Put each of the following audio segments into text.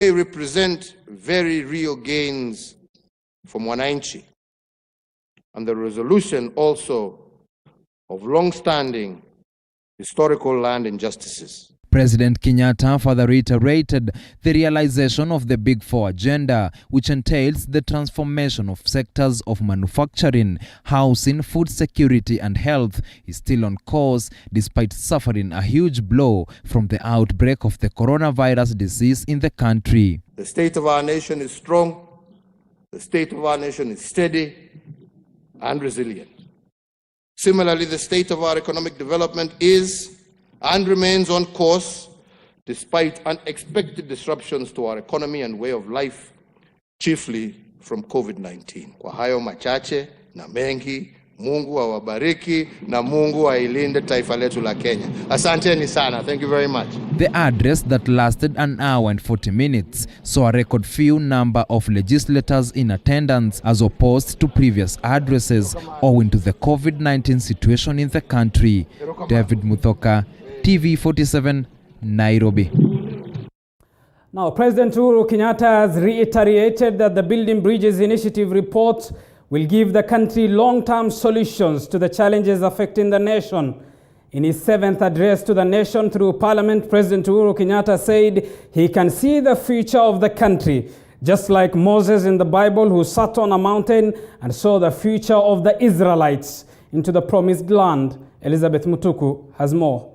They represent very real gains for Mwananchi, and the resolution also of long-standing historical land injustices. President Kenyatta further reiterated the realization of the Big Four agenda, which entails the transformation of sectors of manufacturing, housing, food security and health is still on course despite suffering a huge blow from the outbreak of the coronavirus disease in the country. The state of our nation is strong, the state of our nation is steady and resilient. Similarly, the state of our economic development is and remains on course despite unexpected disruptions to our economy and way of life, chiefly from COVID-19. Kwa hayo machache na mengi, Mungu awabariki na Mungu ailinde taifa letu la Kenya. Asanteni sana. Thank you very much. The address that lasted an hour and 40 minutes saw a record few number of legislators in attendance as opposed to previous addresses owing to the COVID-19 situation in the country. David Muthoka, TV47, Nairobi. Now, President Uhuru Kenyatta has reiterated that the Building Bridges Initiative report will give the country long-term solutions to the challenges affecting the nation. In his 7th address to the nation through Parliament, President Uhuru Kenyatta said he can see the future of the country, just like Moses in the Bible, who sat on a mountain and saw the future of the Israelites into the promised land. Elizabeth Mutuku has more.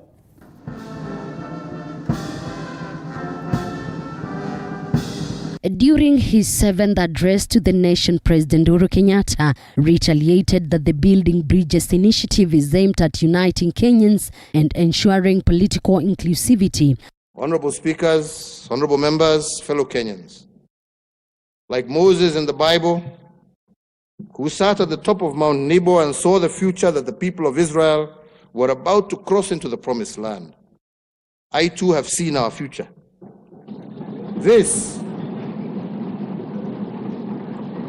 During his 7th address to the nation, President Uhuru Kenyatta retaliated that the Building Bridges initiative is aimed at uniting Kenyans and ensuring political inclusivity. Honorable speakers, honorable members, fellow Kenyans, like Moses in the Bible, who sat at the top of Mount Nebo and saw the future that the people of Israel were about to cross into the promised land, I too have seen our future. This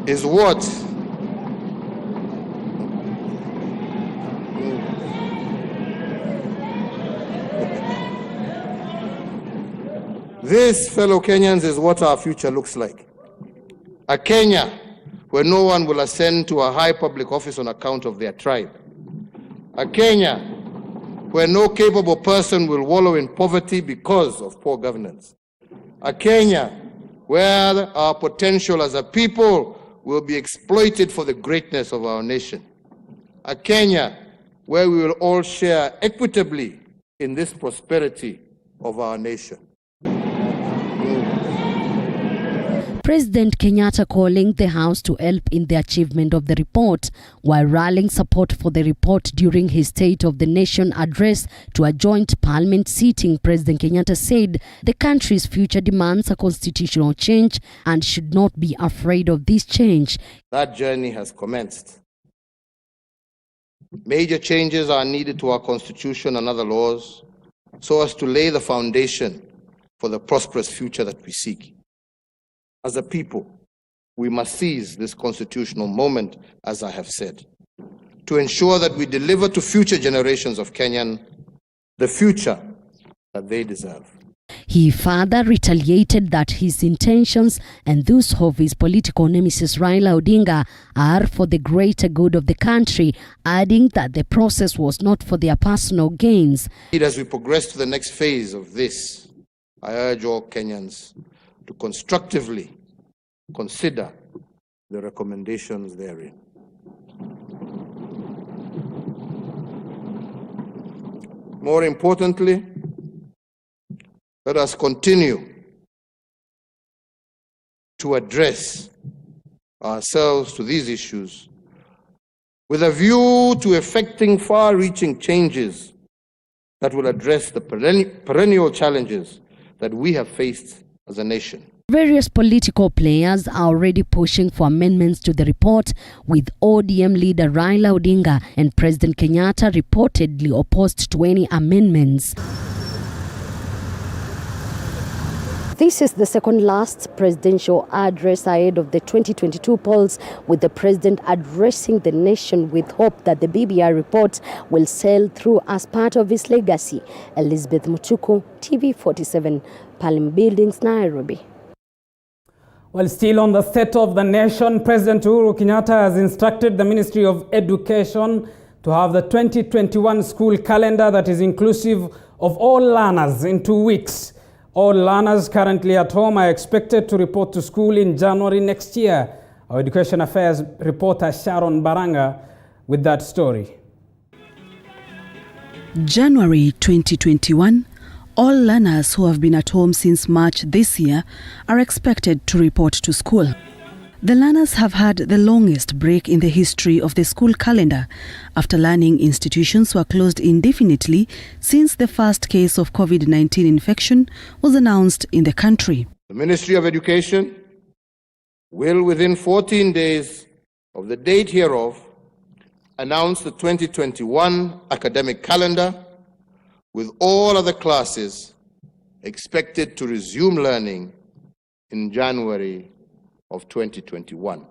is what fellow Kenyans, is what our future looks like. A Kenya where no one will ascend to a high public office on account of their tribe. A Kenya where no capable person will wallow in poverty because of poor governance. A Kenya where our potential as a people will be exploited for the greatness of our nation. A Kenya where we will all share equitably in this prosperity of our nation. President Kenyatta calling the House to help in the achievement of the report, while rallying support for the report during his State of the Nation address to a joint parliament sitting. President Kenyatta said the country's future demands a constitutional change and should not be afraid of this change. That journey has commenced. Major changes are needed to our constitution and other laws so as to lay the foundation for the prosperous future that we seek. As a people, we must seize this constitutional moment, as I have said, to ensure that we deliver to future generations of Kenyan the future that they deserve. He further retaliated that his intentions and those of his political nemesis Raila Odinga are for the greater good of the country, adding that the process was not for their personal gains. As we progress to the next phase of this, I urge all Kenyans to constructively consider the recommendations therein. More importantly, let us continue to address ourselves to these issues with a view to effecting far-reaching changes that will address the perennial challenges that we have faced as a nation. Various political players are already pushing for amendments to the report, with ODM leader Raila Odinga and President Kenyatta reportedly opposed to any amendments. This is the second last presidential address ahead of the 2022 polls, with the president addressing the nation with hope that the BBI report will sail through as part of his legacy. Elizabeth Mutuku, TV47, Parliament Buildings, Nairobi. Well, still on the state of the nation, President Uhuru Kenyatta has instructed the Ministry of Education to have the 2021 school calendar that is inclusive of all learners in 2 weeks. All learners currently at home are expected to report to school in January next year. Our Education Affairs reporter Sharon Baranga with that story. January 2021, all learners who have been at home since March this year are expected to report to school. The learners have had the longest break in the history of the school calendar after learning institutions were closed indefinitely since the first case of COVID-19 infection was announced in the country. The Ministry of Education will, within 14 days of the date hereof, announce the 2021 academic calendar, with all other classes expected to resume learning in January of 2021.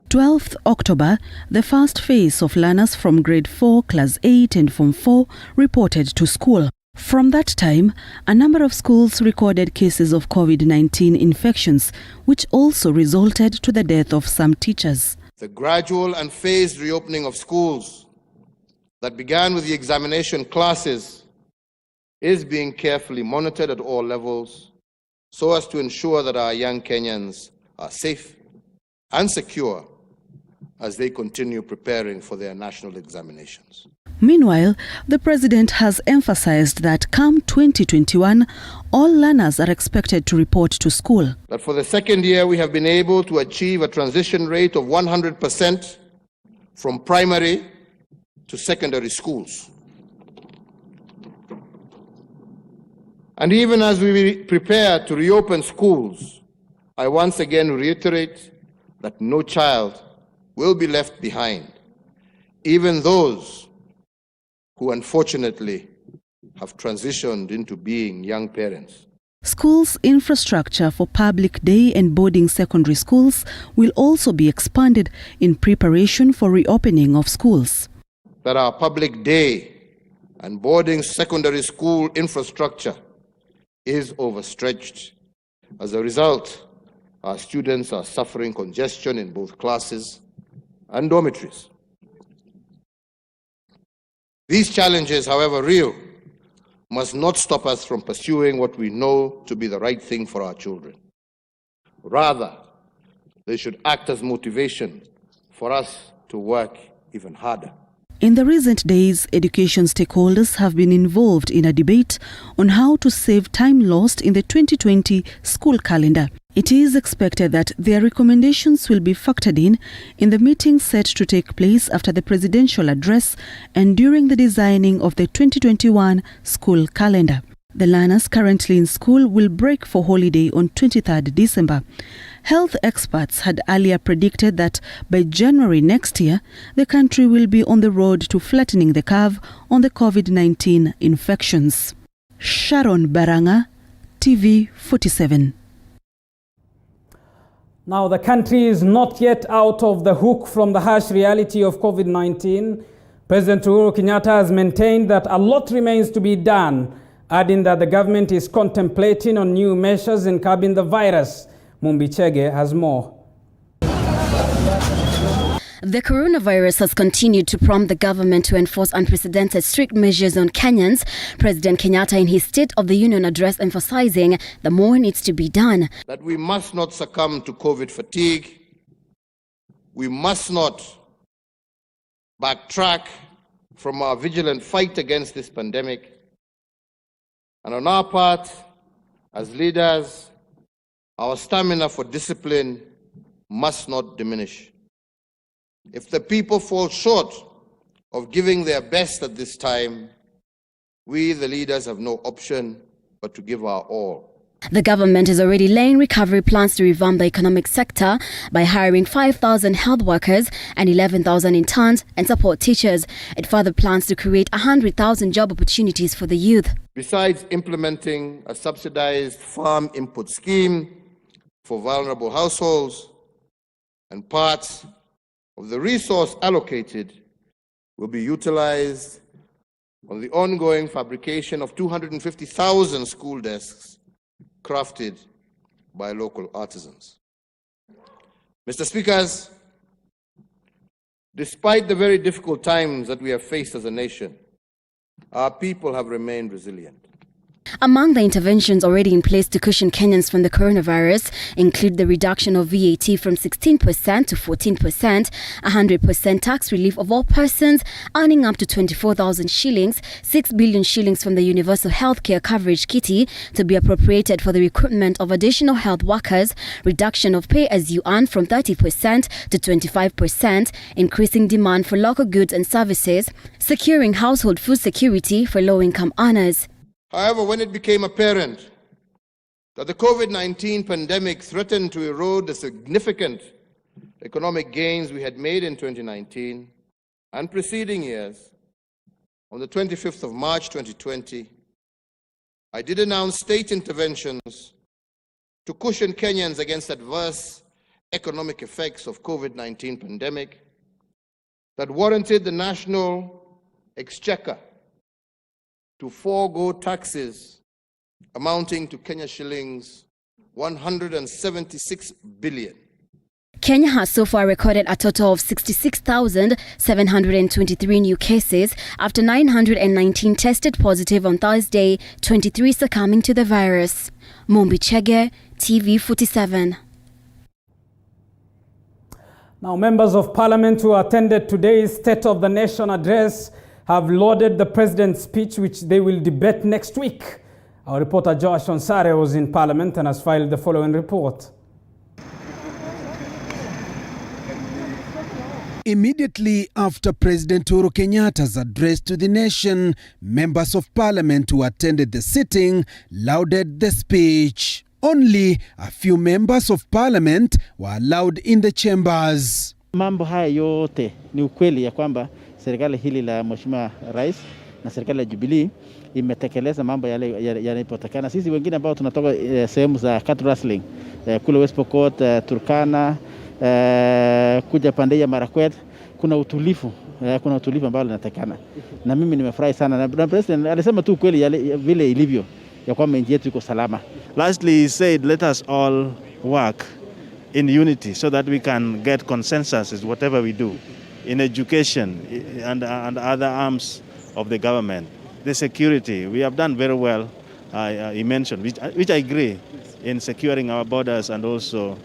12th October, the first phase of learners from grade 4, class 8 and form 4 reported to school. From that time, a number of schools recorded cases of COVID-19 infections, which also resulted to the death of some teachers. The gradual and phased reopening of schools that began with the examination classes is being carefully monitored at all levels so as to ensure that our young Kenyans are safe and secure as they continue preparing for their national examinations. Meanwhile, the president has emphasized that come 2021, all learners are expected to report to school. That for the second year, we have been able to achieve a transition rate of 100% from primary to secondary schools. And even as we prepare to reopen schools, I once again reiterate that no child will be left behind, even those who unfortunately have transitioned into being young parents. Schools' infrastructure for public day and boarding secondary schools will also be expanded in preparation for reopening of schools. That our public day and boarding secondary school infrastructure is overstretched. As a result, our students are suffering congestion in both classes and dormitories. These challenges, however real, must not stop us from pursuing what we know to be the right thing for our children. Rather, they should act as motivation for us to work even harder. In the recent days, education stakeholders have been involved in a debate on how to save time lost in the 2020 school calendar. It is expected that their recommendations will be factored in the meeting set to take place after the presidential address and during the designing of the 2021 school calendar. The learners currently in school will break for holiday on 23rd December. Health experts had earlier predicted that by January next year, the country will be on the road to flattening the curve on the COVID-19 infections. Sharon Baranga, TV 47. Now, the country is not yet out of the hook from the harsh reality of COVID-19. President Uhuru Kenyatta has maintained that a lot remains to be done, adding that the government is contemplating on new measures in curbing the virus. Mumbi Chege has more. The coronavirus has continued to prompt the government to enforce unprecedented strict measures on Kenyans. President Kenyatta in his State of the Union address emphasizing that more needs to be done. That we must not succumb to COVID fatigue. We must not backtrack from our vigilant fight against this pandemic. And on our part, as leaders, our stamina for discipline must not diminish. If the people fall short of giving their best at this time, we, the leaders, have no option but to give our all. The government is already laying recovery plans to revamp the economic sector by hiring 5,000 health workers and 11,000 interns and support teachers. It further plans to create 100,000 job opportunities for the youth. Besides implementing a subsidized farm input scheme for vulnerable households, and parts of the resource allocated will be utilized on the ongoing fabrication of 250,000 school desks crafted by local artisans. Mr. Speakers, despite the very difficult times that we have faced as a nation, our people have remained resilient. Among the interventions already in place to cushion Kenyans from the coronavirus include the reduction of VAT from 16% to 14%, 100% tax relief of all persons earning up to 24,000 shillings, 6 billion shillings from the Universal Healthcare Coverage Kitty to be appropriated for the recruitment of additional health workers, reduction of pay as you earn from 30% to 25%, increasing demand for local goods and services, securing household food security for low-income earners. However, when it became apparent that the COVID-19 pandemic threatened to erode the significant economic gains we had made in 2019 and preceding years, on the 25th of March 2020, I did announce state interventions to cushion Kenyans against adverse economic effects of COVID-19 pandemic that warranted the national exchequer to forego taxes amounting to Kenya shillings 176 billion. Kenya has so far recorded a total of 66,723 new cases after 919 tested positive on Thursday, 23 succumbing to the virus. Mombi Chege, TV47. Now, members of parliament who attended today's State of the Nation address have lauded the president's speech, which they will debate next week. Our reporter Josh Onsare was in parliament and has filed the following report. Immediately after President Uhuru Kenyatta's address to the nation, members of parliament who attended the sitting lauded the speech. Only a few members of parliament were allowed in the chambers. Mambo haya yote ni ukweli ya kwamba serikali hili la Mheshimiwa Rais na serikali ya Jubilee imetekeleza mambo yale yanayotakana. Sisi wengine ambao tunatoka sehemu za cattle rustling kule West Pokot, Turkana, kuja pande ya Marakwet, kuna utulivu ambao unatakana. Na mimi nimefurahi sana na president alisema tu kweli vile ilivyo ya kwamba nchi yetu iko salama. Lastly, he said, let us all work in unity so that we can get consensus in whatever we do. In education and other arms of the government. The security, we have done very well, he mentioned, which I agree, in securing our borders and also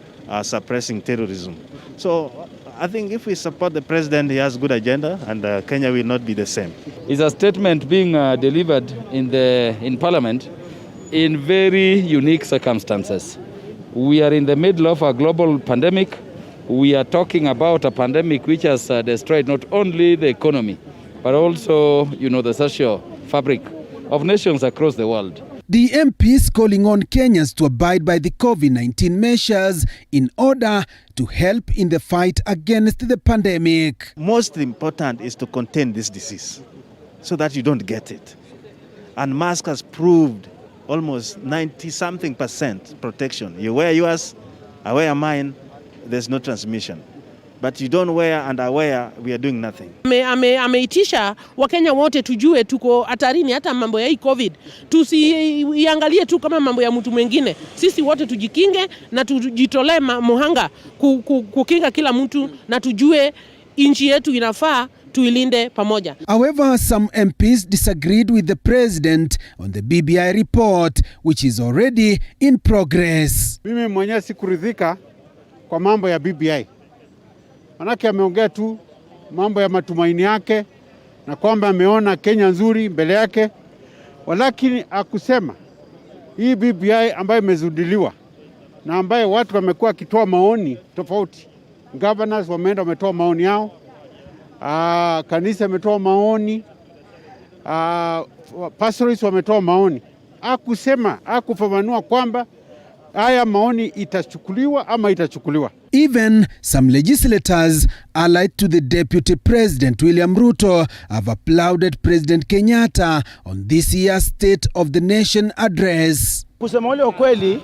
suppressing terrorism. So I think if we support the president, he has a good agenda, and Kenya will not be the same. It's a statement being delivered in Parliament in very unique circumstances. We are in the middle of a global pandemic. We are talking about a pandemic which has destroyed not only the economy, but also, the social fabric of nations across the world. The MPs calling on Kenyans to abide by the COVID-19 measures in order to help in the fight against the pandemic. Most important is to contain this disease so that you don't get it. And mask has proved almost 90-something% protection. You wear yours, I wear mine. There's no transmission. But you don't wear and I wear, we are doing nothing. Ameitisha Wakenya wote tujue tuko hatarini hata mambo ya hii COVID. Tusiangalie tu kama mambo ya mtu mwingine. Sisi wote tujikinge na tujitolee muhanga kukinga kila mtu na tujue nchi yetu inafaa tuilinde pamoja. However, some MPs disagreed with the president on the BBI report, which is already in progress. Mimi mwenyewe sikuridhika kwa mambo ya BBI. Manake ameongea tu mambo ya matumaini yake na kwamba ameona Kenya nzuri mbele yake, walakini akusema hii BBI ambayo imezudiliwa na ambayo watu wamekuwa kitoa maoni tofauti. Governors wameenda wametoa maoni yao, kanisa wametoa maoni, pastors wametoa maoni. Akufafanua kwamba haya maoni itachukuliwa ama itachukuliwa. Even some legislators allied to the Deputy President William Ruto have applauded President Kenyatta on this year's State of the Nation address. Kusema ule ukweli,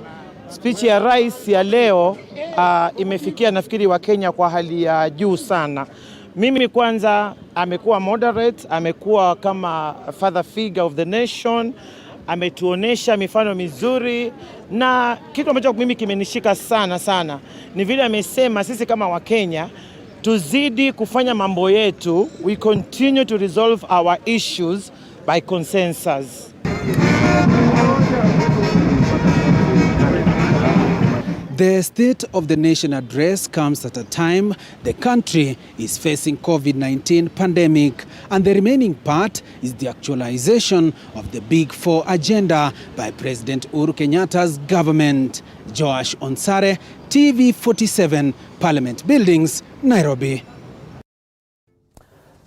speech ya rais ya leo imefikia nafikiri wa Kenya kwa hali ya juu sana. Mimi kwanza amekuwa moderate, amekuwa kama father figure of the nation. ametuonesha mifano mizuri, na kitu ambacho mimi kimenishika sana ni vile amesema sisi kama Wakenya tuzidi kufanya mambo yetu, we continue to resolve our issues by consensus. The State of the Nation address comes at a time the country is facing COVID-19 pandemic, and the remaining part is the actualization of the Big Four agenda by President Uhuru Kenyatta's government. Joash Onsare, TV47, Parliament Buildings, Nairobi.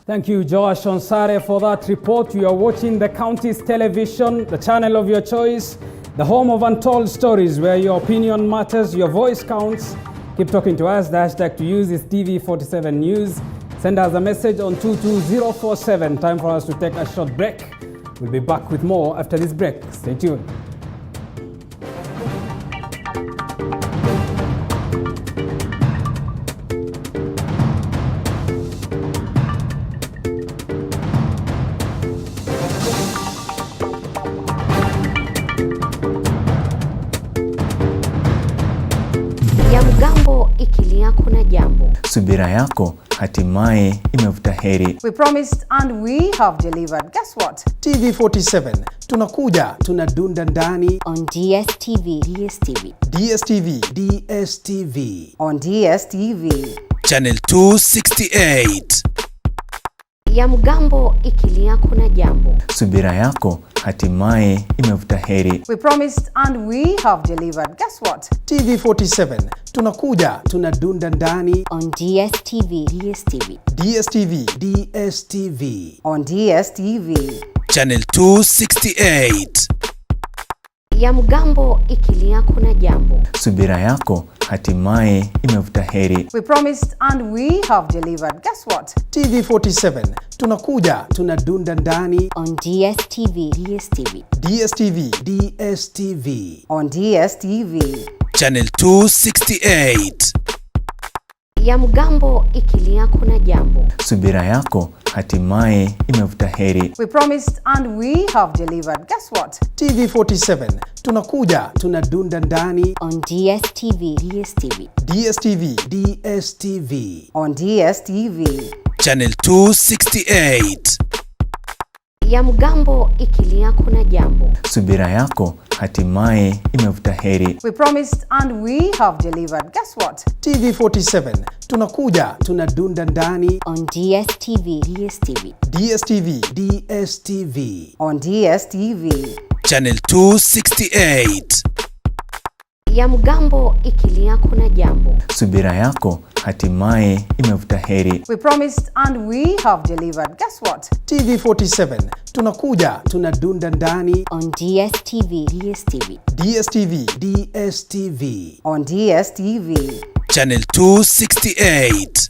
Thank you, Joash Onsare, for that report. You are watching the Counties Television, the channel of your choice, the home of untold stories, where your opinion matters, your voice counts. Keep talking to us. The hashtag to use is TV47 News. Send us a message on 22047. Time for us to take a short break. We'll be back with more after this break. Stay tuned. Ya mgambo ikilia kuna jambo. Subira yako hatimaye imevuta heri. We promised and we have delivered. Guess what? TV47 tunakuja, tunadunda ndani On DSTV. DSTV On DSTV. Channel 268. Ya mgambo ikilia kuna jambo. Subira yako hatimaye imevuta heri. We promised and we have delivered. Guess what? TV47 tunakuja, tunadunda ndani On DSTV. DSTV On DSTV. Channel 268. Ya mgambo ikilia kuna jambo. Subira yako hatimaye imevuta heri. We promised and we have delivered. Guess what? TV47 tunakuja, tunadunda ndani On DSTV. On DSTV. Channel 268. Ya mgambo ikilia kuna jambo. Subira yako hatimaye imevuta heri. We promised and we have delivered. Guess what? TV47 tunakuja, tunadunda ndani On DSTV. On DSTV. Channel 268. Ya mgambo ikilia kuna jambo. Subira yako hatimaye imevuta heri. We promised and we have delivered. Guess what? TV47 tunakuja, tunadunda ndani On DSTV. On DSTV. Channel 268. Ya mgambo ikilia kuna jambo. Subira yako hatimaye imevuta heri. We promised and we have delivered. Guess what? TV47 tunakuja, tunadunda ndani On DSTV. On DSTV. Channel 268.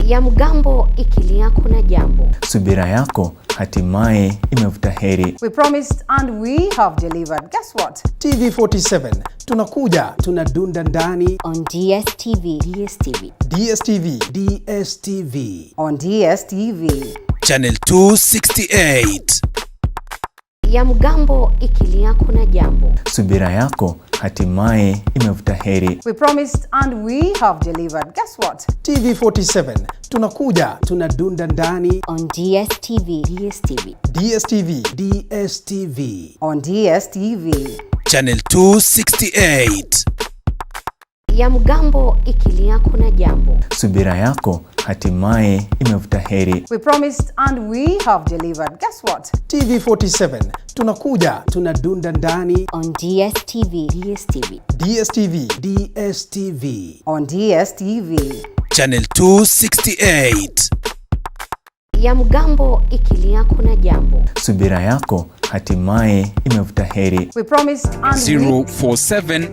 Ya mgambo ikilia kuna jambo. Subira yako hatimaye imevuta heri. We promised and we have delivered. Guess what? TV47 tunakuja, tunadunda ndani On DSTV. On DSTV. Channel 268. Ya mgambo ikilia kuna jambo. Subira yako hatimaye imevuta heri. We promised and we have delivered. Guess what? TV47 tunakuja, tunadunda ndani On DSTV. On DSTV. Channel 268. Ya mgambo ikilia kuna jambo. Subira yako hatimaye imevuta heri. We promised and we have delivered. Guess what? TV47 tunakuja, tunadunda ndani On DSTV. On DSTV. Channel 268. Ya mgambo ikilia kuna jambo. Subira yako hatimaye imevuta heri. We promised and 047.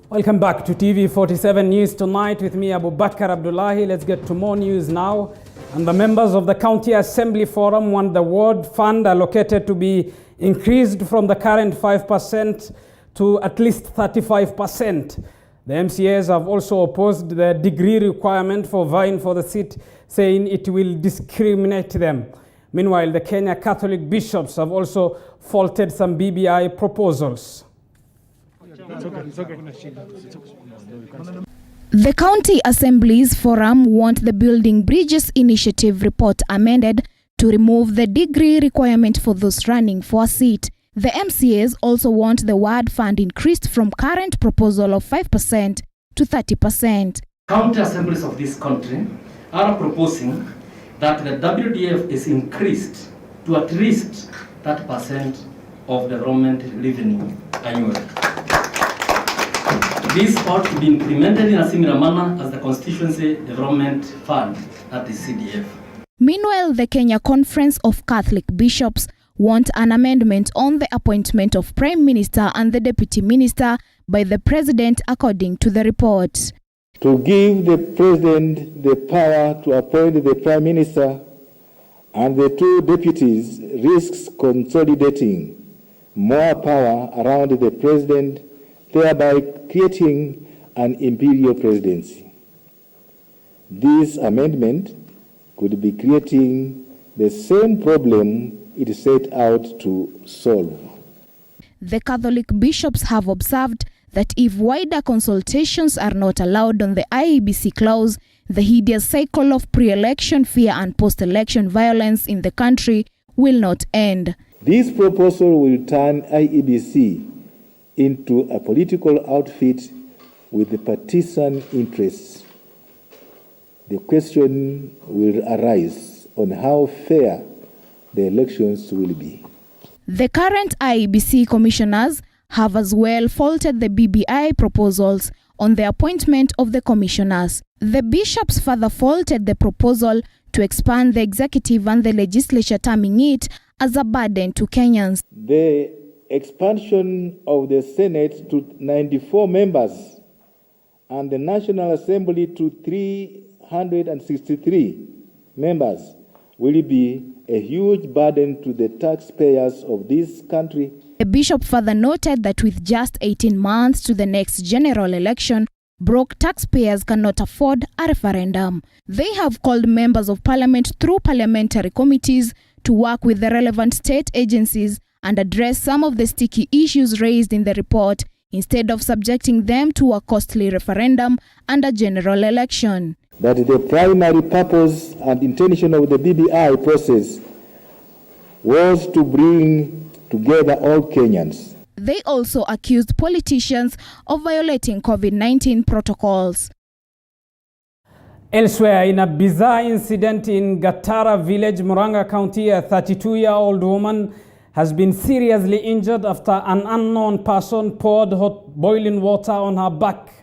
Welcome back to TV47 News Tonight with me, Abu Bakr Abdullahi. Let's get to more news now. And the members of the County Assembly Forum want the ward fund allocated to be increased from the current 5% to at least 35%. The MCAs have also opposed the degree requirement for vying for the seat, saying it will discriminate them. Meanwhile, the Kenya Catholic bishops have also faulted some BBI proposals. The County Assembly's Forum want the Building Bridges Initiative report amended to remove the degree requirement for those running for a seat. The MCAs also want the ward fund increased from current proposal of 5% to 30%. County assemblies of this country are proposing that the WDF is increased to at least 30% of the government revenue annually. This ought to be implemented in a similar manner as the Constituency Development Fund, that is CDF. Meanwhile, the Kenya Conference of Catholic Bishops want an amendment on the appointment of Prime Minister and the Deputy Minister by the President, according to the report. To give the President the power to appoint the Prime Minister and the two deputies risks consolidating more power around the President, thereby creating an imperial presidency. This amendment could be creating the same problem it set out to solve. The Catholic bishops have observed that if wider consultations are not allowed on the IEBC clause, the hideous cycle of pre-election fear and post-election violence in the country will not end. This proposal will turn IEBC into a political outfit with partisan interests. The question will arise on how fair the elections will be. The current IEBC commissioners have as well faulted the BBI proposals on the appointment of the commissioners. The bishops further faulted the proposal to expand the executive and the legislature, terming it as a burden to Kenyans. The expansion of the Senate to 94 members and the National Assembly to 363 members will be a huge burden to the taxpayers of this country. The bishop further noted that with just 18 months to the next general election, broke taxpayers cannot afford a referendum. They have called members of parliament through parliamentary committees to work with the relevant state agencies and address some of the sticky issues raised in the report, instead of subjecting them to a costly referendum and a general election. That the primary purpose and intention of the BBI process was to bring together all Kenyans. They also accused politicians of violating COVID-19 protocols. Elsewhere, in a bizarre incident in Gatara village, Murang'a County, a 32-year-old woman has been seriously injured after an unknown person poured hot boiling water on her back.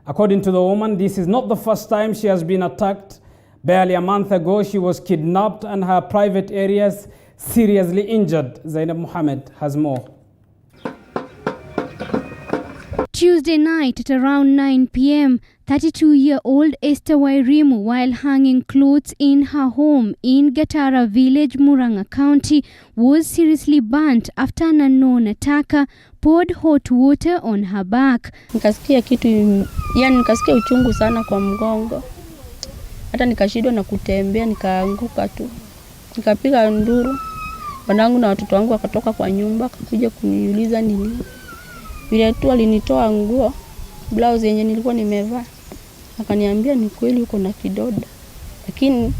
According to the woman, this is not the first time she has been attacked. Barely a month ago, she was kidnapped and her private areas seriously injured. Zainab Mohammed has more. Tuesday night at around 9 p.m., 32-year-old Esther Wairimu, while hanging clothes in her home in Gatara village, Murang'a County, was seriously burnt after an unknown attacker poured hot water on her back. Nikasikia nikasikia uchungu sana kwa mgongo. Hata nikashindwa na kutembea, nikaanguka tu. Nikapiga nduru. Wanangu na watoto wangu wakatoka kwa nyumba, kuja kuniuliza nini. Vile tu alinitoa nguo, blouse yenye nilikuwa nimevaa. Akaniambia ni kweli uko na kidoda. Lakini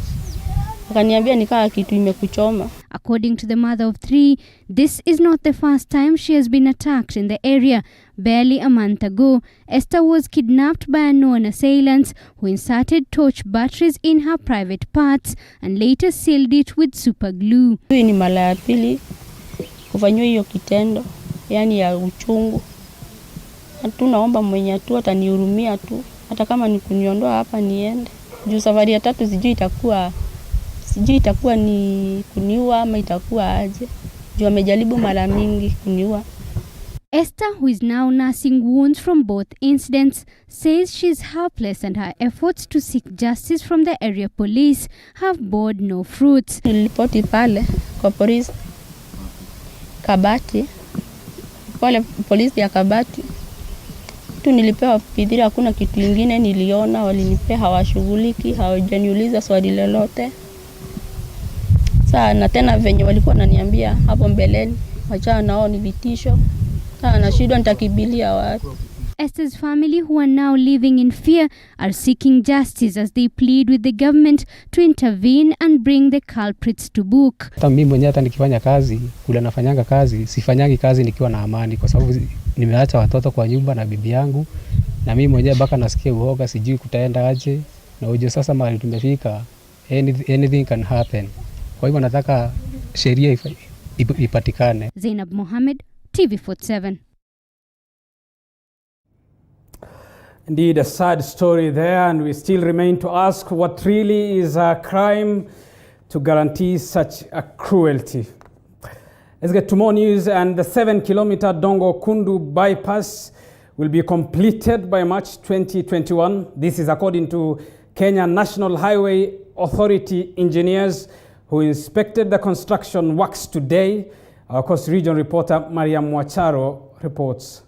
akaniambia nikaa kitu imekuchoma. According to the mother of 3, this is not the first time she has been attacked in the area. Barely a month ago, Esther was kidnapped by unknown assailants who inserted torch batteries in her private parts and later sealed it with super glue. Hii ni mara ya pili kufanywa hiyo kitendo, yani ya uchungu. Tunaomba mwenye tu atanihurumia tu, hata kama ni kuniondoa hapa niende. Juu safari ya 3 sijui itakuwa ni kuniua ama itakuwa aje. Juu amejaribu mara mingi kuniua. Esther, who is now nursing wounds from both incidents, says she's helpless and her efforts to seek justice from the area police have borne no fruit. Nilipoti pale kwa polisi Kabati, pale polisi ya Kabati tu nilipewa pidhira, hakuna kitu kingine niliona. Walinipea, hawashughuliki, hawajaniuliza swali lolote. Sasa na tena venye walikuwa wananiambia hapo mbeleni, wachana nao ni vitisho. Sasa nashindwa nitakibilia wapi. Esther's family, who are now living in fear, are seeking justice as they plead with the government to intervene and bring the culprits to book. Hata mimi mwenyewe hata nikifanya kazi, kule nafanyanga kazi, sifanyangi kazi nikiwa na amani kwa sababu nimeacha watoto kwa nyumba na bibi yangu, na mimi mwenyewe baka nasikia uoga, sijui kutaenda aje, na uje sasa mahali tumefika, anything can happen. Kwa hivyo nataka sheria ipatikane. Zainab Mohamed, TV47. Indeed, a sad story there, and we still remain to ask what really is a crime to guarantee such a cruelty. Let's get to more news, and the 7-kilometer Dongo Kundu bypass will be completed by March 2021. This is according to Kenya National Highway Authority engineers who inspected the construction works today. Our Coast Region reporter Mariam Mwacharo reports.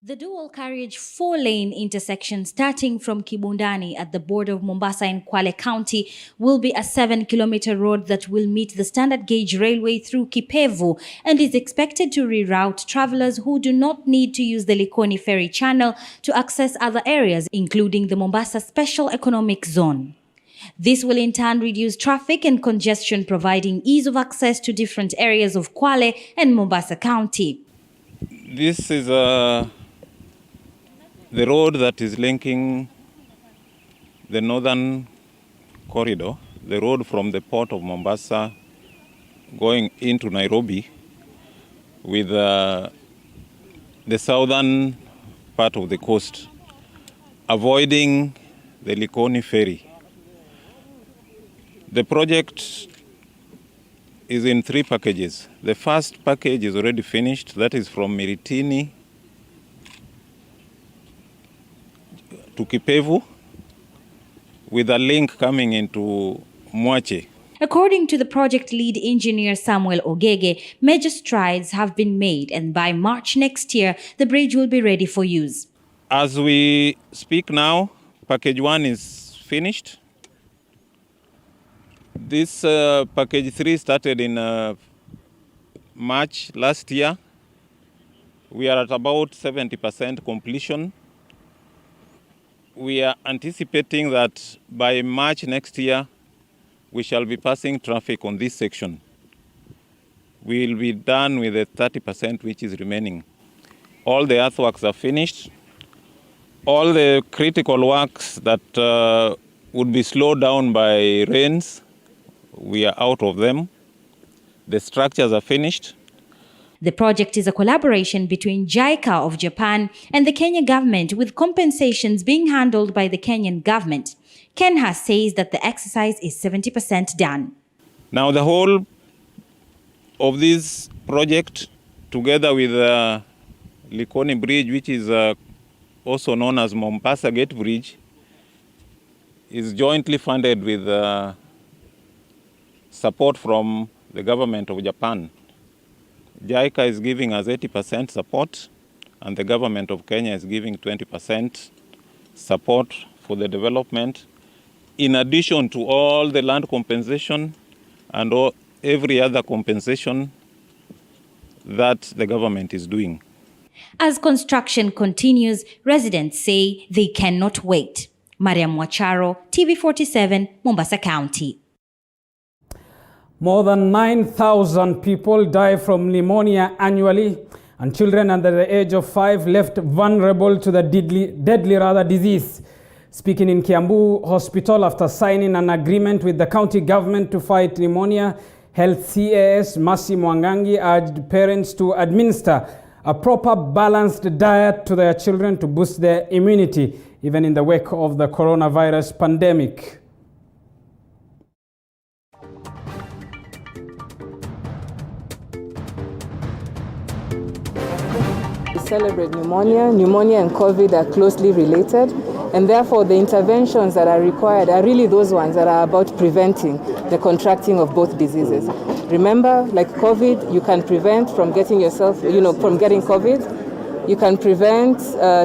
The dual carriage 4-lane intersection starting from Kibundani at the border of Mombasa and Kwale County will be a 7-kilometer road that will meet the standard gauge railway through Kipevu and is expected to reroute travelers who do not need to use the Likoni Ferry Channel to access other areas, including the Mombasa Special Economic Zone. This will in turn reduce traffic and congestion, providing ease of access to different areas of Kwale and Mombasa County. This is the road that is linking the northern corridor, the road from the port of Mombasa going into Nairobi with the southern part of the coast, avoiding the Likoni ferry. The project is in 3 packages. The first package is already finished, that is from Miritini to Kipevu, with a link coming into Mwache. According to the project lead engineer Samuel Ogege, major strides have been made, and by March next year, the bridge will be ready for use. As we speak now, package 1 is finished. This package 3 started in March last year. We are at about 70% completion. We are anticipating that by March next year, we shall be passing traffic on this section. We will be done with the 30% which is remaining. All the earthworks are finished. All the critical works that would be slowed down by rains, we are out of them. The structures are finished. The project is a collaboration between JICA of Japan and the Kenya government, with compensations being handled by the Kenyan government. Kenha says that the exercise is 70% done. Now the whole of this project, together with Likoni Bridge, which is also known as Mombasa Gate Bridge, is jointly funded with support from the government of Japan. JICA is giving us 80% support, and the government of Kenya is giving 20% support for the development, in addition to all the land compensation and every other compensation that the government is doing. As construction continues, residents say they cannot wait. Mariam Mwacharo, TV47, Mombasa County. More than 9,000 people die from pneumonia annually, and children under the age of 5 left vulnerable to the deadly disease. Speaking in Kiambu Hospital after signing an agreement with the county government to fight pneumonia, Health CAS Mercy Mwangangi urged parents to administer a proper balanced diet to their children to boost their immunity, even in the wake of the coronavirus pandemic. celebrate pneumonia. Pneumonia and COVID are closely related, and therefore the interventions that are required are really those ones that are about preventing the contracting of both diseases. Remember, like COVID, you can prevent from getting yourself, from getting COVID. You can prevent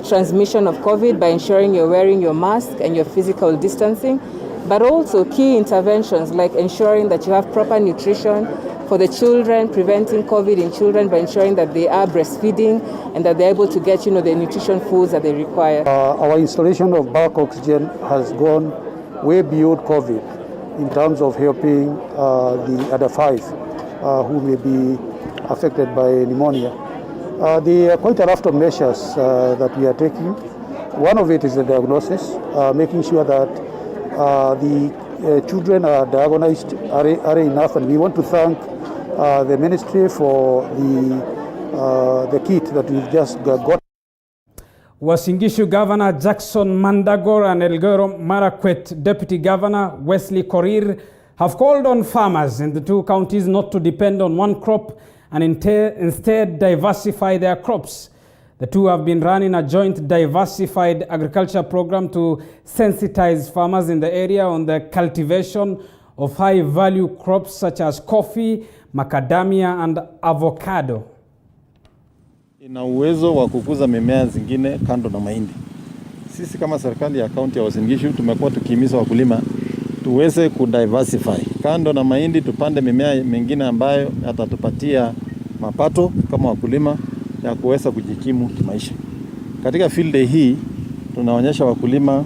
transmission of COVID by ensuring you're wearing your mask and your physical distancing, but also key interventions like ensuring that you have proper nutrition for the children, preventing COVID in children by ensuring that they are breastfeeding and that they're able to get, the nutrition foods that they require. Our installation of bulk oxygen has gone way beyond COVID in terms of helping the other 5 who may be affected by pneumonia. There are quite a lot of measures that we are taking. One of it is the diagnosis, making sure that the children are diagnosed early enough, and we want to thank the ministry for the kit that we've just got. Uasin Gishu Governor Jackson Mandagor and Elgeyo Marakwet Deputy Governor Wesley Korir have called on farmers in the two counties not to depend on one crop and instead diversify their crops. The two have been running a joint diversified agriculture program to sensitize farmers in the area on the cultivation of high-value crops such as coffee, macadamia and avocado. Ina uwezo wa kukuza mimea zingine kando na mahindi. Sisi kama serikali ya kaunti ya Uasin Gishu tumekuwa tukihimiza wakulima tuweze kudiversify. Kando na mahindi tupande mimea mingine ambayo yatatupatia mapato kama wakulima ya kuweza kujikimu kimaisha. Katika field day hii tunaonyesha wakulima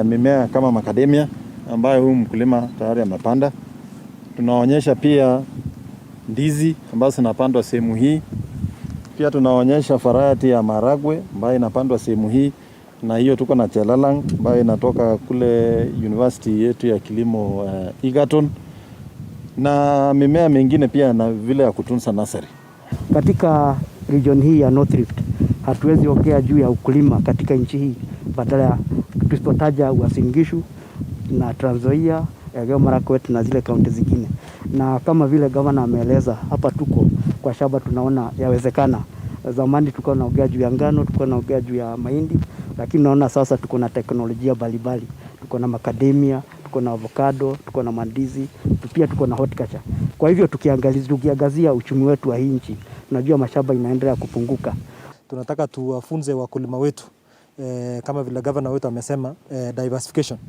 mimea kama macadamia ambayo huyu mkulima tayari amepanda. Tunaonyesha pia ndizi ambazo zinapandwa sehemu hii. Pia tunaonyesha variety ya maragwe ambayo inapandwa sehemu hii, na hiyo tuko na chelalang ambayo inatoka kule university yetu ya kilimo Egerton, na mimea mingine pia na vile ya kutunza nursery. Katika region hii ya North Rift hatuwezi ongea juu ya ukulima katika nchi hii badala ya tusipotaja Uasin Gishu na Trans Nzoia, Elgeyo Marakwet na zile kaunti zingine. Na kama vile governor ameeleza, hapa tuko kwa shamba tunaona yawezekana. Zamani tulikuwa tunaongea juu ya ngano, tulikuwa tunaongea juu ya mahindi, lakini naona sasa tuko na teknolojia mbalimbali. Tuko na macadamia, tuko na avocado, tuko na mandizi, pia tuko na horticulture. Kwa hivyo tukiangazia uchumi wetu wa hii nchi, tunajua mashamba inaendelea kupunguka. Tunataka tuwafunze wakulima wetu kama vile governor wetu amesema diversification,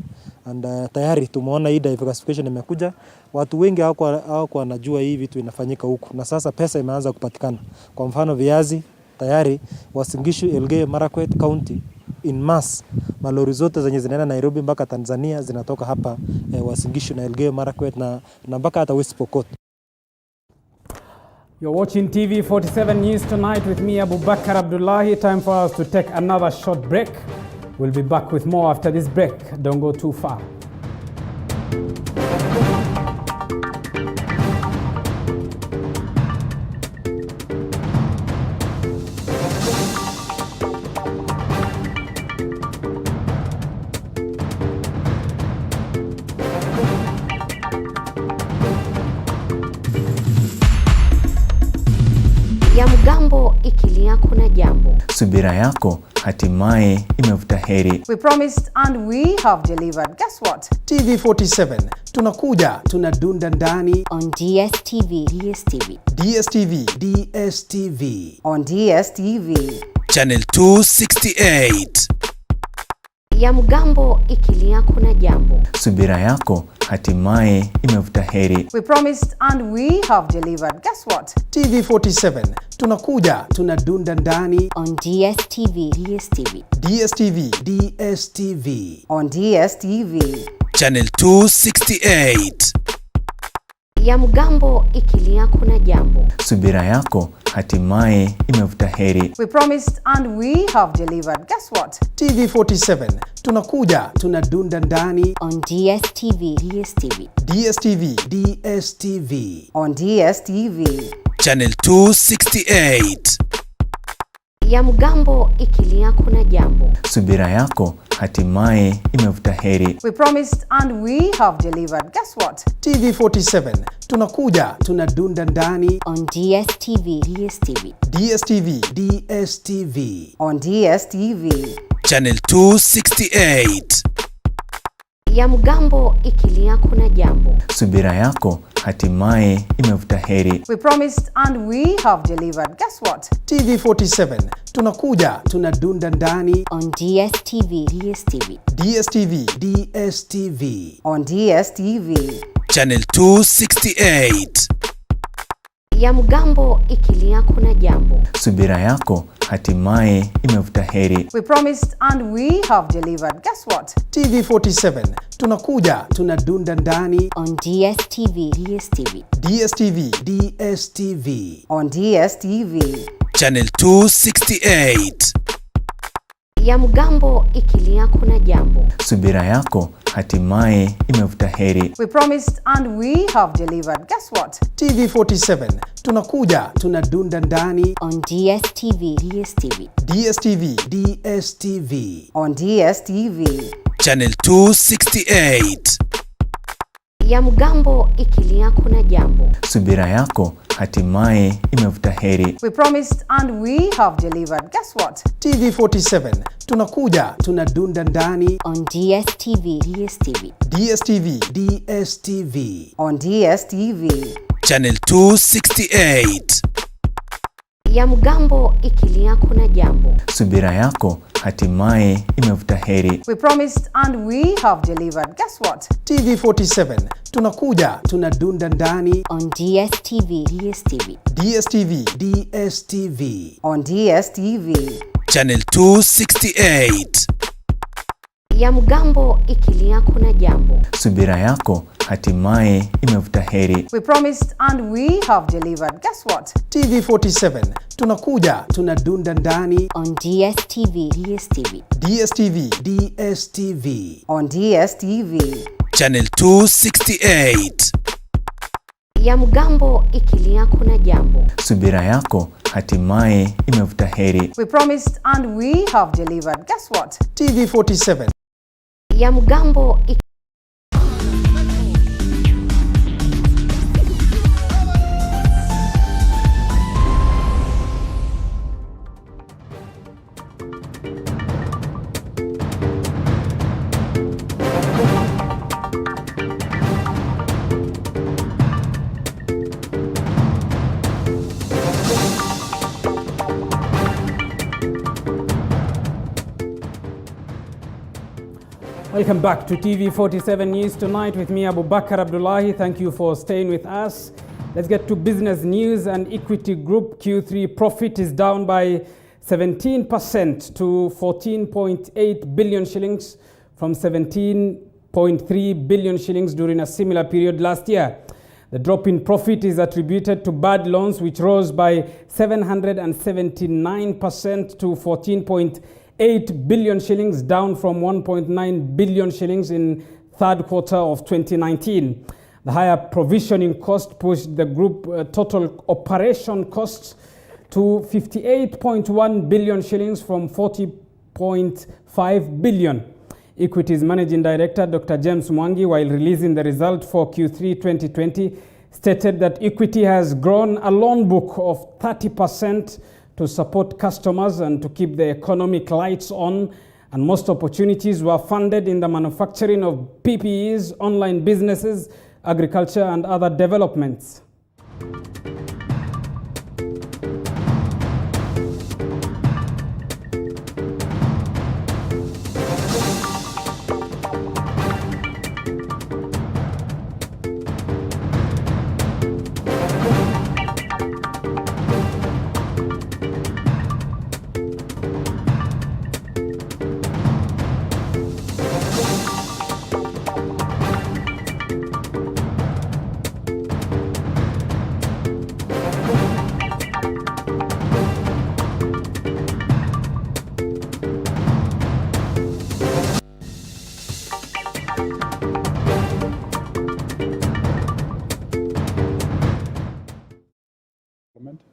and tayari tumeona hii diversification imekuja. Watu wengi hawako wanajua hii vitu inafanyika huku, na sasa pesa imeanza kupatikana. Kwa mfano viazi tayari Uasin Gishu, Elgeyo Marakwet County in mass, malori zote zenye zinaenda Nairobi mpaka Tanzania zinatoka hapa Uasin Gishu na Elgeyo Marakwet na mpaka hata West Pokot. You're watching TV47 News Tonight with me, Abubakar Abdullahi. Time for us to take another short break. We'll be back with more after this break. Don't go too far. Ya mgambo ikilia kuna jambo. Subira yako hatimaye imevuta heri. We promised and we have delivered. Guess what? TV47 tunakuja, tunadunda ndani on DSTV. On DSTV. Channel 268. Ya mgambo ikilia kuna jambo. Subira yako hatimaye imevuta heri. We promised and we have delivered. Guess what? TV47 tunakuja, tunadunda ndani on DSTV. On DSTV. Channel 268. Ya mgambo ikilia kuna jambo. Subira yako hatimaye imevuta heri. We promised and we have delivered. Guess what? TV47 tunakuja, tunadunda ndani on DSTV. On DSTV. Channel 268. Ya mgambo ikilia kuna jambo. Subira yako hatimaye imevuta heri. We promised and we have delivered. Guess what? TV47 tunakuja, tunadunda ndani on DSTV. DSTV. DSTV. DSTV. On DSTV. Channel 268. Ya mgambo ikilia kuna jambo. Subira yako hatimaye imevuta heri. We promised and we have delivered. Guess what? TV47 tunakuja, tunadunda ndani on DSTV. DSTV. DSTV. DSTV. On DSTV. Channel 268. Ya mgambo ikilia kuna jambo. Subira yako hatimaye imevuta heri. We promised and we have delivered. Guess what? TV47 tunakuja, tunadunda ndani on DSTV. DSTV. DSTV. DSTV. On DSTV. Channel 268. Ya mgambo ikilia kuna jambo. Subira yako hatimaye imevuta heri. We promised and we have delivered. Guess what? TV47 tunakuja, tunadunda ndani on DSTV. DSTV. DSTV. DSTV. On DSTV. Channel 268. Ya mgambo ikilia kuna jambo. Subira yako hatimaye imevuta heri. We promised and we have delivered. Guess what? TV47 tunakuja, tunadunda ndani on DSTV. DSTV. DSTV. DSTV. On DSTV. Channel 268. Ya mgambo ikilia kuna jambo. Subira yako hatimaye imevuta heri. We promised and we have delivered. Guess what? TV47 tunakuja, tunadunda ndani on DSTV. DSTV. DSTV. DSTV. On DSTV. Channel 268. Ya mgambo ikilia kuna jambo. Subira yako hatimaye imevuta heri. We promised and we have delivered. Guess what? TV47 tunakuja, tunadunda ndani on DSTV. DSTV. DSTV. DSTV. On DSTV. Channel 268. Ya mgambo ikilia kuna jambo. Subira yako hatimaye imevuta heri. We promised and we have delivered. Guess what? TV47 ya mgambo Welcome back to TV47 News Tonight with me, Abubakar Abdullahi. Thank you for staying with us. Let's get to business news. And Equity Group Q3 profit is down by 17% to 14.8 billion shillings from 17.3 billion shillings during a similar period last year. The drop in profit is attributed to bad loans, which rose by 779% to 14.8 billion shillings, down from 1.9 billion shillings in third quarter of 2019. The higher provisioning cost pushed the group total operation costs to 58.1 billion shillings from 40.5 billion. Equity's Managing Director, Dr. James Mwangi, while releasing the result for Q3 2020, stated that Equity has grown a loan book of 30% to support customers and to keep the economic lights on, and most opportunities were funded in the manufacturing of PPEs, online businesses, agriculture and other developments.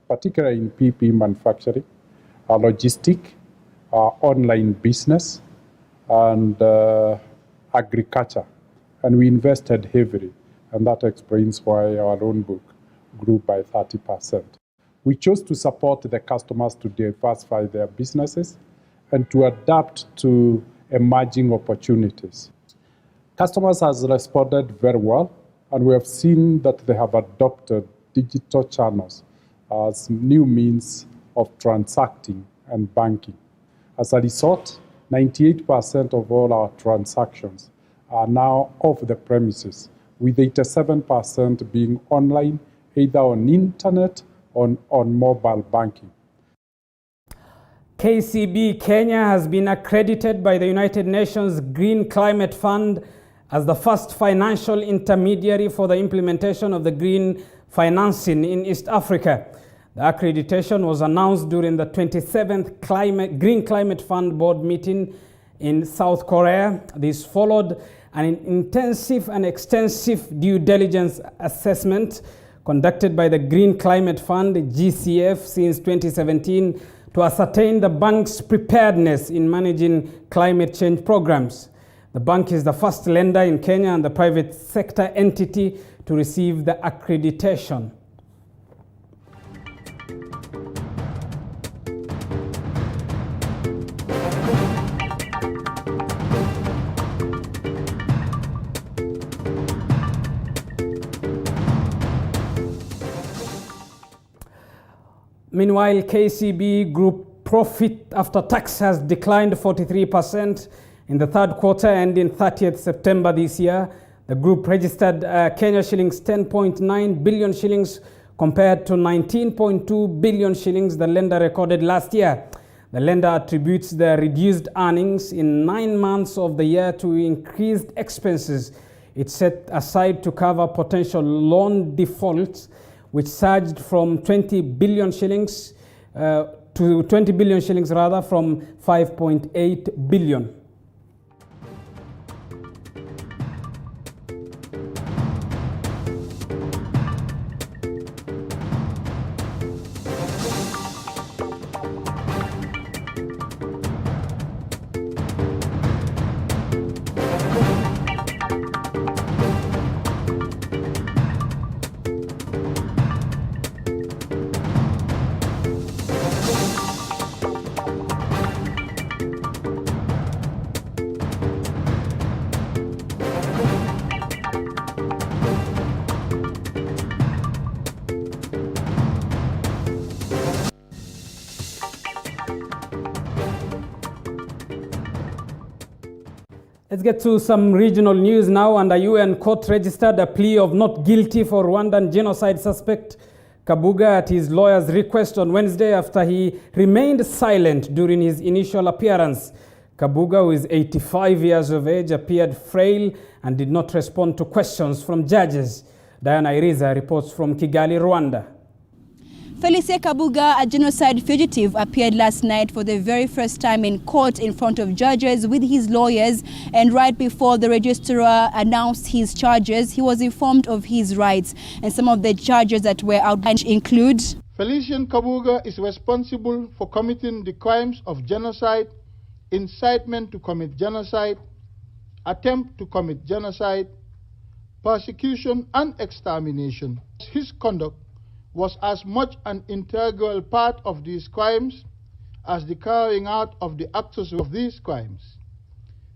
Particularly in PP manufacturing, logistic, online business and agriculture. And we invested heavily, and that explains why our loan book grew by 30%. We chose to support the customers to diversify their businesses and to adapt to emerging opportunities. Customers have responded very well, and we have seen that they have adopted digital channels as new means of transacting and banking. As a result, 98% of all our transactions are now off the premises, with 87% being online, either on internet or on mobile banking. KCB Kenya has been accredited by the United Nations Green Climate Fund as the first financial intermediary for the implementation of the green financing in East Africa. The accreditation was announced during the 27th Green Climate Fund Board meeting in South Korea. This followed an intensive and extensive due diligence assessment conducted by the Green Climate Fund, GCF, since 2017 to ascertain the bank's preparedness in managing climate change programs. The bank is the first lender in Kenya and the private sector entity to receive the accreditation. Meanwhile, KCB Group profit after tax has declined 43% in the third quarter ending 30th September this year. The group registered Kenya shillings 10.9 billion shillings compared to 19.2 billion shillings the lender recorded last year. The lender attributes the reduced earnings in 9 months of the year to increased expenses it set aside to cover potential loan defaults, which surged from 20 billion shillings to 20 billion shillings rather from 5.8 billion. Let's get to some regional news now. And a UN court registered a plea of not guilty for Rwandan genocide suspect Kabuga at his lawyer's request on Wednesday after he remained silent during his initial appearance. Kabuga, who is 85 years of age, appeared frail and did not respond to questions from judges. Diana Iriza reports from Kigali, Rwanda. Felice Kabuga, a genocide fugitive, appeared last night for the very first time in court in front of judges with his lawyers, and right before the registrar announced his charges, he was informed of his rights. And some of the charges that were outlined include: Felician Kabuga is responsible for committing the crimes of genocide, incitement to commit genocide, attempt to commit genocide, persecution and extermination. His conduct was as much an integral part of these crimes as the carrying out of the actors of these crimes.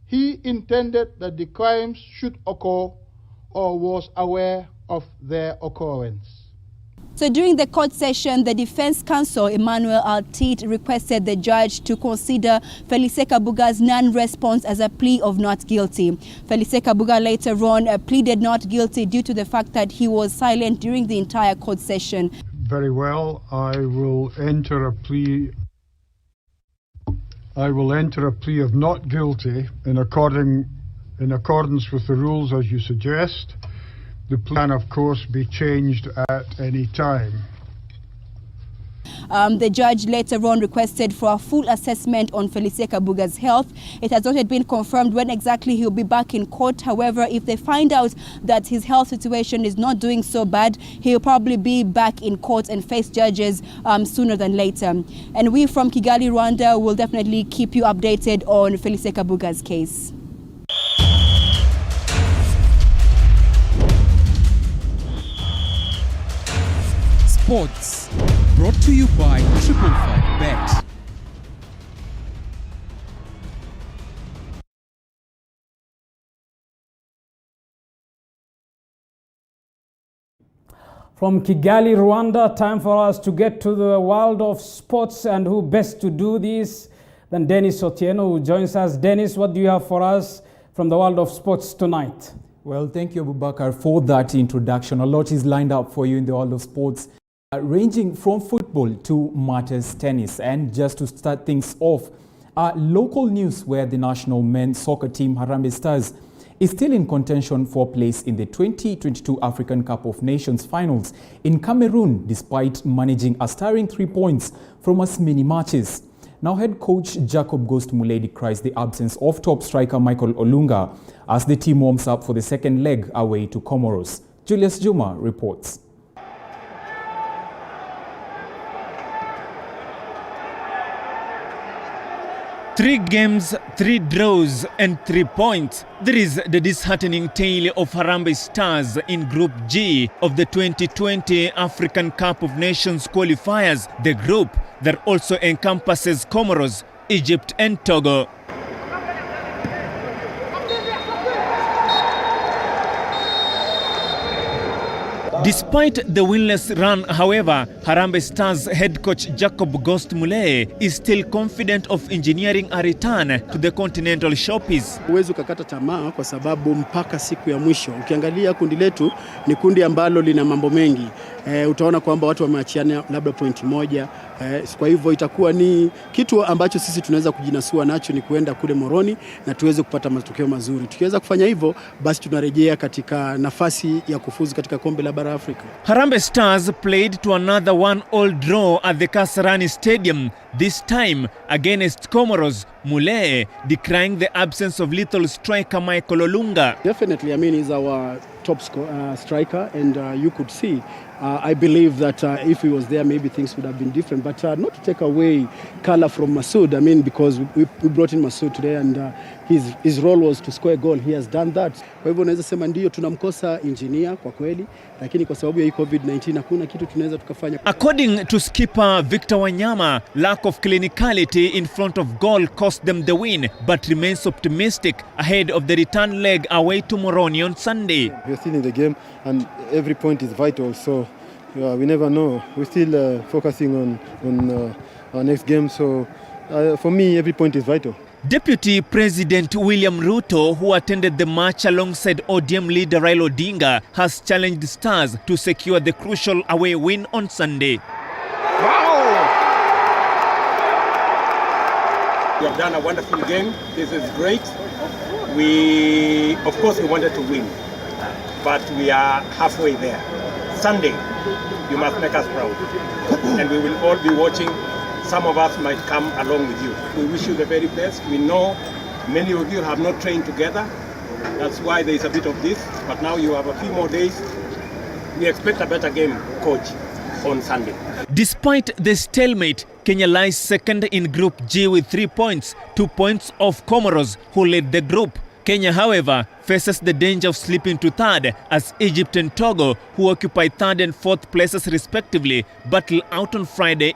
He intended that the crimes should occur or was aware of their occurrence. So during the court session, the defense counsel, Emmanuel Altit, requested the judge to consider Felice Kabuga's non-response as a plea of not guilty. Felice Kabuga later on pleaded not guilty due to the fact that he was silent during the entire court session. Very well, I will enter a plea of not guilty in accordance with the rules as you suggest. The plea can, of course, be changed at any time. The judge later on requested for a full assessment on Felicia Kabuga's health. It has not yet been confirmed when exactly he'll be back in court. However, if they find out that his health situation is not doing so bad, he'll probably be back in court and face judges sooner than later. And we from Kigali, Rwanda will definitely keep you updated on Felicia Kabuga's case. Sports, brought to you by 555bet. From Kigali, Rwanda, time for us to get to the world of sports, and who best to do this than Dennis Otieno, who joins us. Dennis, what do you have for us from the world of sports tonight? Well, thank you, Abubakar, for that introduction. A lot is lined up for you in the world of sports. Ranging from football to matters tennis. And just to start things off, local news where the national men's soccer team Harambee Stars is still in contention for place in the 2022 African Cup of Nations finals in Cameroon, despite managing a staggering 3 points from as many matches. Now head coach Jacob Ghost Mulee decries the absence of top striker Michael Olunga as the team warms up for the second leg away to Comoros. Julius Juma reports. 3 games, 3 draws and 3 points. There is the disheartening tale of Harambee Stars in Group G of the 2020 African Cup of Nations qualifiers, the group that also encompasses Comoros, Egypt and Togo. Despite the winless run, however, Harambee Stars head coach Jacob Ghost Mulee is still confident of engineering a return to the continental showpiece. Huwezi ukakata tamaa kwa sababu mpaka siku ya mwisho. Ukiangalia kundi letu ni kundi ambalo lina mambo mengi. Utaona kwamba watu wameachiana labda pointi moja. Kwa hivyo itakuwa ni kitu ambacho sisi tunaweza kujinasua nacho ni kuenda kule Moroni na tuweze kupata matokeo mazuri. Tukiweza kufanya hivyo, basi tunarejea katika nafasi ya kufuzu katika kombe la bara Afrika. Harambee Stars played to another 1-1 draw at the Kasarani Stadium, this time against Comoros. Mulee decrying the absence of lethal striker Michael Olunga. Definitely, I mean, he's our top striker, and you could see, I believe that if he was there, maybe things would have been different. But not to take away color from Masood, I mean, because we brought in Masood today, and his role was to score a goal. He has done that. Kwa hivyo naweza sema ndio tunamkosa engineer kwa kweli, lakini kwa sababu ya hii COVID-19 hakuna kitu tunaweza tukafanya. According to skipper Victor Wanyama, lack of clinicality in front of goal cost them the win, but remains optimistic ahead of the return leg away to Moroni on Sunday. We're still in the game and every point is vital, so we never know. We're still focusing on our next game, so for me every point is vital. Deputy President William Ruto, who attended the match alongside ODM leader Raila Odinga, has challenged the Stars to secure the crucial away win on Sunday. Wow! We have done a wonderful game. This is great. Of course, we wanted to win, but we are halfway there. Sunday, you must make us proud, and we will all be watching. Some of us might come along with you. We wish you the very best. We know many of you have not trained together. That's why there is a bit of this. But now you have a few more days. We expect a better game, coach, on Sunday. Despite the stalemate, Kenya lies second in Group G with 3 points, 2 points off Comoros, who led the group. Kenya, however, faces the danger of slipping to third as Egypt and Togo, who occupy third and fourth places respectively, battle out on Friday.